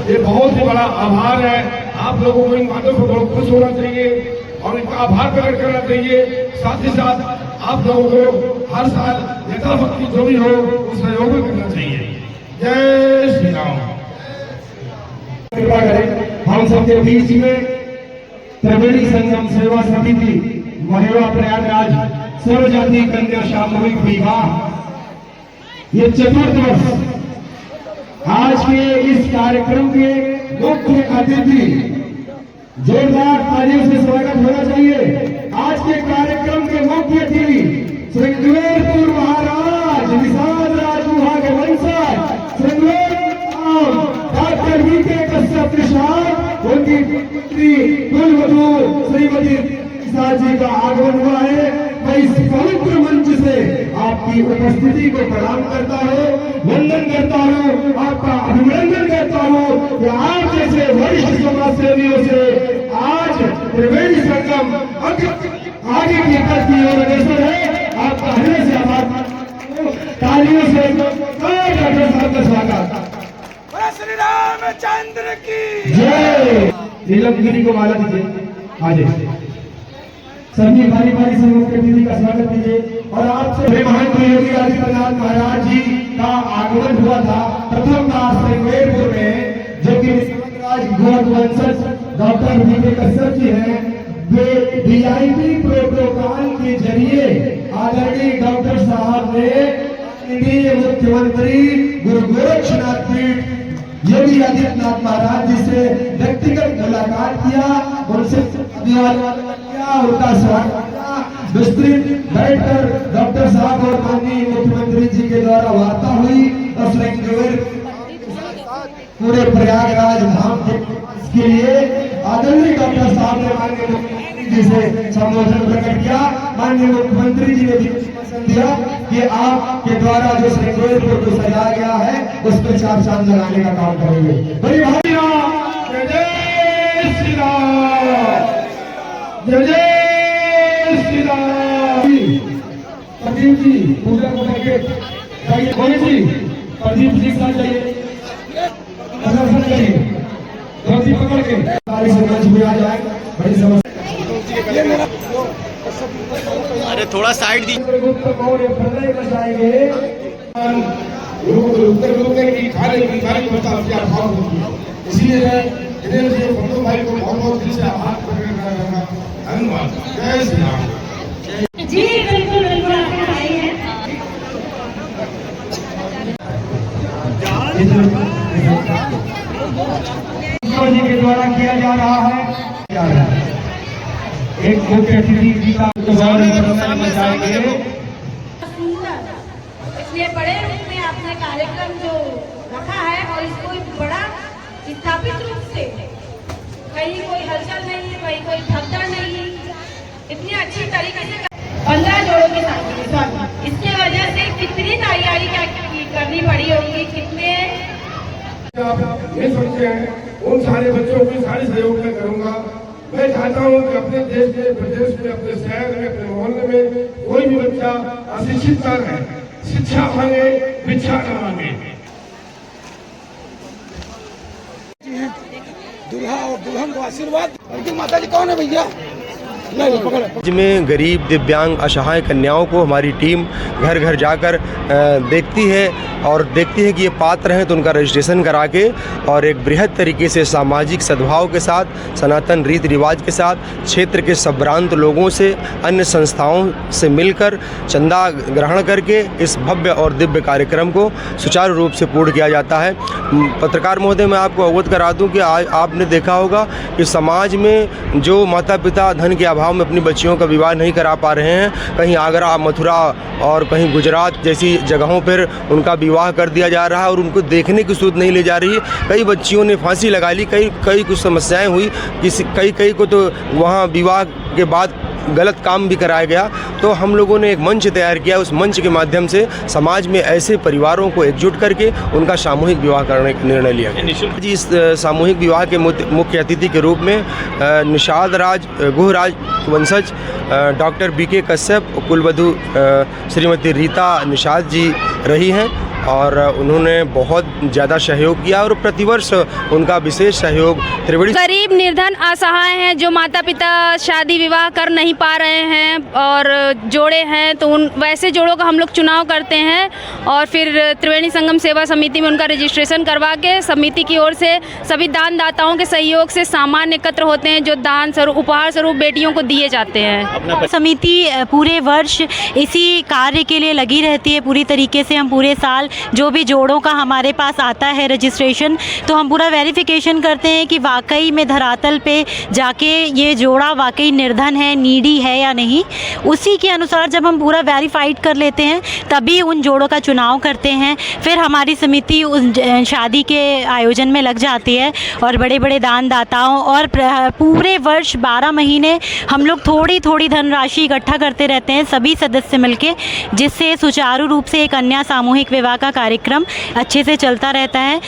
ये बहुत ही बड़ा आभार है। आप लोगों को इन बातों को बहुत खुश होना चाहिए और इनका आभार प्रकट करना चाहिए। साथ ही साथ आप लोगों को हर साल यथाशक्ति जो भी हो उस सहयोग में करना चाहिए। जय श्री राम। कृपा करें हम सबके बीच में त्रिवेणी संगम सेवा समिति महिला प्रयागराज सर्व जाति कन्या सामूहिक विवाह ये चतुर्थ वर्ष आज के इस कार्यक्रम के मुख्य अतिथि जोरदार तालियों से स्वागत होना चाहिए। आज के कार्यक्रम के मुख्य अतिथि श्रृंगेरपुर महाराज निषाद राज गुहा के वंशज डॉक्टर बीके कश्यप निषाद उनकी पुत्री कुलवधू श्रीमती जी का आगमन हुआ है। मैं इस पवित्र मंच से आपकी उपस्थिति को प्रणाम करता हूँ, वंदन करता हूँ, आपका अभिनंदन करता हूँ कि आप जैसे वरिष्ठ समाज सेवियों से आज त्रिवेणी संगम आगे की ओर अग्रसर है। आपका हृदय से आभार, तालियों से डॉक्टर साहब का स्वागत। श्री रामचंद्र की जय। नीलम गिरी को माला दीजिए। आज सभी बारी बारी से मुख्य अतिथि का स्वागत कीजिए। और आपसे महंत योगी आदित्यनाथ महाराज जी का आगमन हुआ था प्रथम श्रृंगेरपुर में, जो कि वंशज डॉक्टर बीके कश्यप जी हैं। वे वीआईपी प्रोटोकॉल के जरिए आदरणीय डॉक्टर साहब ने माननीय मुख्यमंत्री गुरु गोरक्षनाथ पीठ योगी आदित्यनाथ महाराज जी से व्यक्तिगत मुलाकात किया, उनसे अभिवादन किया, उनका स्वागत किया। विस्तृत बैठकर डॉक्टर साहब और माननीय मुख्यमंत्री जी के द्वारा वार्ता हुई और पूरे प्रयागराज धाम के लिए आदरणीय डॉक्टर साहब ने माननीय मुख्यमंत्री जी से संबोधन प्रकट किया। माननीय मुख्यमंत्री जी ने भी दिया कि आपके द्वारा जो श्रृंगेरपुर को सजाया गया है उस पर चार चांद लगाने का काम करेंगे। बड़ी भाई जय जय श्री राम, जय जय श्री राम। प्रदीप जी पूजा को लेके जाइए, बोले जी प्रदीप जी साथ जाइए, दर्शन करिए, धोती पकड़ के ताली से मंच में आ जाए। बड़ी समस्या, अरे थोड़ा साइड दी। उत्तर गुरु की खाने की सारी व्यवस्था होती है, इसलिए हृदय से बंधु भाई को बहुत बहुत दिल से आभार प्रकट करना। धन्यवाद। जय श्री राम। जी बिल्कुल बिल्कुल आप आए हैं। जी के द्वारा किया जा रहा है। एक मुख्य अतिथि जी का बताएंगे। इसलिए बड़े रूप में आपने कार्यक्रम जो रखा है और इसको बड़ा स्थापित रूप से, कहीं कोई हलचल नहीं है, कहीं कोई भगदड़ नहीं है, इतनी अच्छी तरीके से 15 जोड़ों के साथ इसके वजह से कितनी तैयारी क्या करनी पड़ी होगी, कितने आप ये सोचते हैं उन सारे बच्चों को सारे सहयोग में करूंगा। मैं चाहता हूं कि अपने देश में, प्रदेश में, अपने शहर में, अपने मोहल्ले में कोई भी बच्चा अशिक्षित न रहे, शिक्षा मांगे, भिक्षा न मांगे। दूल्हा और दुल्हन को आशीर्वाद। उनकी माता जी कौन है भैया? राज्य में गरीब, दिव्यांग, असहाय कन्याओं को हमारी टीम घर घर जाकर देखती है और देखती है कि ये पात्र हैं तो उनका रजिस्ट्रेशन करा के और एक बृहद तरीके से सामाजिक सद्भाव के साथ, सनातन रीति रिवाज के साथ, क्षेत्र के संभ्रांत लोगों से, अन्य संस्थाओं से मिलकर चंदा ग्रहण करके इस भव्य और दिव्य कार्यक्रम को सुचारू रूप से पूर्ण किया जाता है। पत्रकार महोदय, मैं आपको अवगत करा दूँ कि आज आपने देखा होगा कि समाज में जो माता पिता धन के अभाव में अपनी बच्चियों का विवाह नहीं करा पा रहे हैं, कहीं आगरा, मथुरा और कहीं गुजरात जैसी जगहों पर उनका विवाह कर दिया जा रहा है और उनको देखने की सूरत नहीं ले जा रही। कई बच्चियों ने फांसी लगा ली, कई कुछ समस्याएं हुई, कई को तो वहाँ विवाह के बाद गलत काम भी कराया गया। तो हम लोगों ने एक मंच तैयार किया, उस मंच के माध्यम से समाज में ऐसे परिवारों को एकजुट करके उनका सामूहिक विवाह करने का निर्णय लिया गया। जी, इस सामूहिक विवाह के मुख्य अतिथि के रूप में निषाद राज गुहराज वंशज डॉक्टर बीके कश्यप, कुलवधू श्रीमती रीता निषाद जी रही हैं और उन्होंने बहुत ज़्यादा सहयोग किया और प्रतिवर्ष उनका विशेष सहयोग त्रिवेणी गरीब निर्धन असहाय हैं जो माता पिता शादी विवाह कर नहीं पा रहे हैं और जोड़े हैं, तो उन वैसे जोड़ों का हम लोग चुनाव करते हैं और फिर त्रिवेणी संगम सेवा समिति में उनका रजिस्ट्रेशन करवा के समिति की ओर से सभी दानदाताओं के सहयोग से सामान एकत्र होते हैं जो दान स्वरूप उपहार स्वरूप बेटियों को दिए जाते हैं। समिति पूरे वर्ष इसी कार्य के लिए लगी रहती है पूरी तरीके से। हम पूरे साल जो भी जोड़ों का हमारे पास आता है रजिस्ट्रेशन, तो हम पूरा वेरिफिकेशन करते हैं कि वाकई में धरातल पे जाके ये जोड़ा वाकई निर्धन है, नीडी है या नहीं। उसी के अनुसार जब हम पूरा वेरीफाइड कर लेते हैं तभी उन जोड़ों का चुनाव करते हैं। फिर हमारी समिति उस शादी के आयोजन में लग जाती है और बड़े बड़े दानदाताओं और पूरे वर्ष 12 महीने हम लोग थोड़ी थोड़ी धनराशि इकट्ठा करते रहते हैं सभी सदस्य मिलके, जिससे सुचारू रूप से एक कन्या सामूहिक विवाह का कार्यक्रम अच्छे से चलता रहता है।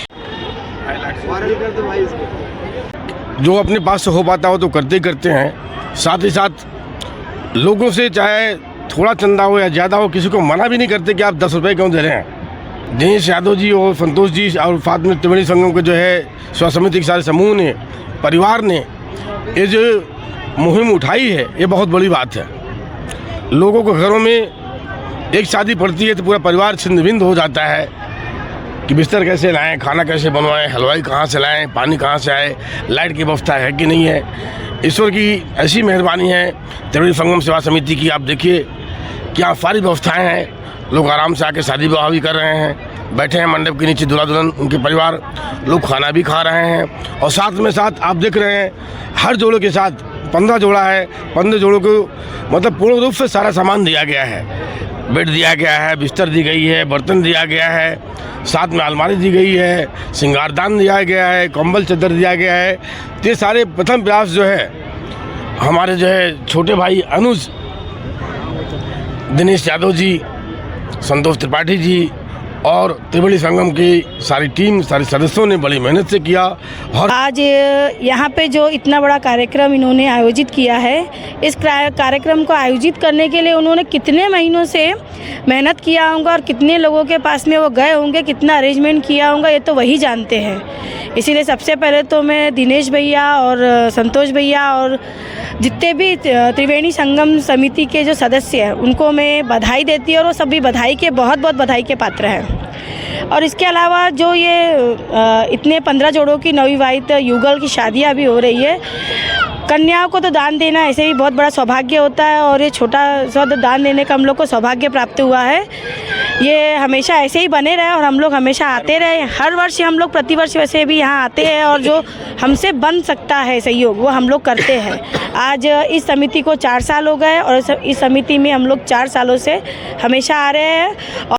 जो अपने पास से हो पाता हो तो करते ही करते हैं। साथ ही साथ लोगों से चाहे थोड़ा चंदा हो या ज़्यादा हो, किसी को मना भी नहीं करते कि आप 10 रुपये क्यों दे रहे हैं। दिनेश यादव जी और संतोष जी और साथ में त्रिवेणी संगम के जो है सेवा समिति के सारे समूह ने, परिवार ने ये जो मुहिम उठाई है, ये बहुत बड़ी बात है। लोगों को घरों में एक शादी पड़ती है तो पूरा परिवार छिन्न-भिन्न हो जाता है कि बिस्तर कैसे लाएं, खाना कैसे बनवाएं, हलवाई कहाँ से लाएं, पानी कहाँ से आए, लाइट की व्यवस्था है कि नहीं है। ईश्वर की ऐसी मेहरबानी है त्रिवेणी संगम सेवा समिति की। आप देखिए कि यहाँ सारी व्यवस्थाएं हैं। लोग आराम से आके शादी विवाह भी कर रहे हैं, बैठे हैं मंडप के नीचे दूल्हा दुल्हन उनके परिवार, लोग खाना भी खा रहे हैं। और साथ में साथ आप देख रहे हैं हर जोड़ों के साथ 15 जोड़ा है, 15 जोड़ों को मतलब पूर्ण रूप से सारा सामान दिया गया है। बेड दिया गया है, बिस्तर दी गई है, बर्तन दिया गया है, साथ में अलमारी दी गई है, सिंगारदान दिया गया है, कंबल चादर दिया गया है। तो ये सारे प्रथम प्रयास जो है हमारे जो है छोटे भाई अनुज, दिनेश यादव जी, संतोष त्रिपाठी जी और त्रिवेणी संगम की सारी टीम, सारे सदस्यों ने बड़ी मेहनत से किया। और आज यहाँ पे जो इतना बड़ा कार्यक्रम इन्होंने आयोजित किया है, इस कार्यक्रम को आयोजित करने के लिए उन्होंने कितने महीनों से मेहनत किया होगा और कितने लोगों के पास में वो गए होंगे, कितना अरेंजमेंट किया होगा, ये तो वही जानते हैं। इसीलिए सबसे पहले तो मैं दिनेश भैया और संतोष भैया और जितने भी त्रिवेणी संगम समिति के जो सदस्य हैं उनको मैं बधाई देती हूँ और वो सभी बधाई के बहुत बहुत बधाई के पात्र हैं। और इसके अलावा जो ये इतने 15 जोड़ों की नवविवाहित युगल की शादियाँ भी हो रही है, कन्याओं को तो दान देना ऐसे ही बहुत बड़ा सौभाग्य होता है और ये छोटा सा दान देने का हम लोग को सौभाग्य प्राप्त हुआ है। ये हमेशा ऐसे ही बने रहे और हम लोग हमेशा आते रहे। हर वर्ष हम लोग प्रतिवर्ष वैसे भी यहाँ आते हैं और जो हमसे बन सकता है सहयोग वो हम लोग करते हैं। आज इस समिति को 4 साल हो गए और इस समिति में हम लोग 4 सालों से हमेशा आ रहे हैं।